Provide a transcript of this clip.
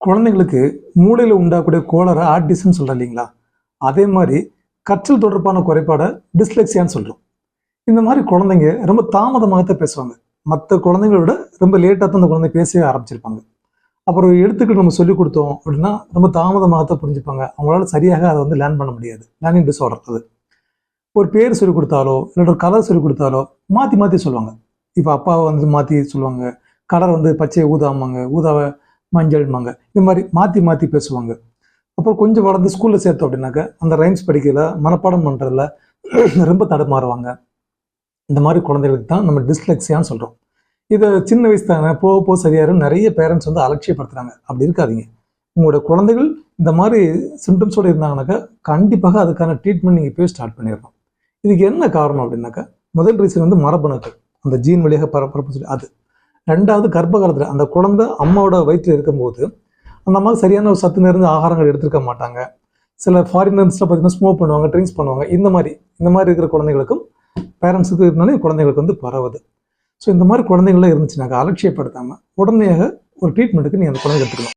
குழந்தைங்களுக்கு மூளையில் உண்டாகக்கூடிய கோளாறை ஆட்டிசம்னு சொல்கிறோம் இல்லைங்களா? அதே மாதிரி கற்றல் தொடர்பான குறைபாடை டிஸ்லெக்சியான்னு சொல்கிறோம். இந்த மாதிரி குழந்தைங்க ரொம்ப தாமதமாக தான் பேசுவாங்க. மற்ற குழந்தைங்கள விட ரொம்ப லேட்டாக தான் அந்த குழந்தை பேசவே ஆரம்பிச்சிருப்பாங்க. அப்புறம் எழுத்துக்கள் நம்ம சொல்லிக் கொடுத்தோம் அப்படின்னா ரொம்ப தாமதமாக தான் புரிஞ்சுப்பாங்க. அவங்களால சரியாக அதை வந்து லேர்ன் பண்ண முடியாது. லேர்னிங் டிஸார்டர் அது. ஒரு பேர் சொல்லிக் கொடுத்தாலோ இல்லை ஒரு கலர் சொல்லிக் கொடுத்தாலோ மாற்றி மாற்றி சொல்லுவாங்க. இப்போ அப்பாவை வந்து மாற்றி சொல்லுவாங்க, கலர் வந்து பச்சை ஊதாமாங்க, ஊதாவை மஞ்சள்மாங்க. இந்த மாதிரி மாற்றி மாற்றி பேசுவாங்க. அப்புறம் கொஞ்சம் வளர்ந்து ஸ்கூலில் சேர்த்தோம் அப்படின்னாக்க அந்த ரைம்ஸ் படிக்கல, மனப்பாடம் பண்ணுறதுல ரொம்ப தடுமாறுவாங்க. இந்த மாதிரி குழந்தைகளுக்கு தான் நம்ம டிஸ்லெக்சியான்னு சொல்கிறோம். இதை சின்ன வயசு தானே போக போக சரியாயிரும் நிறைய பேரண்ட்ஸ் வந்து அலட்சியப்படுத்துகிறாங்க. அப்படி இருக்காதீங்க. உங்களோட குழந்தைகள் இந்த மாதிரி சிம்டம்ஸோடு இருந்தாங்கனாக்கா கண்டிப்பாக அதுக்கான ட்ரீட்மெண்ட் நீங்கள் போய் ஸ்டார்ட் பண்ணிடணும். இதுக்கு என்ன காரணம் அப்படின்னாக்கா, முதல் ரீசன் வந்து மரபணுக்கள், அந்த ஜீன் வழியாக பரப்பு சொல்லி அது. ரெண்டாவது கர்ப்ப காலத்தில் அந்த குழந்தை அம்மாவோட வயிற்றில் இருக்கும்போது அந்த அம்மாவுக்கு சரியான ஒரு சத்து நிறைந்த ஆகாரங்கள் எடுத்துருக்க மாட்டாங்க. சில ஃபாரினர்ஸ்லாம் பார்த்தீங்கன்னா ஸ்மோக் பண்ணுவாங்க, ட்ரிங்க்ஸ் பண்ணுவாங்க. இந்த மாதிரி இருக்கிற குழந்தைகளுக்கும் பேரண்ட்ஸுக்கு இருந்தாலும் குழந்தைங்களுக்கு வந்து பரவுது. ஸோ இந்த மாதிரி குழந்தைங்களாம் இருந்துச்சுனாக்கா அலட்சியப்படுத்தாமல் உடனடியாக ஒரு ட்ரீட்மெண்ட்டுக்கு நீங்கள் அந்த குழந்தை எடுத்துக்கணும்.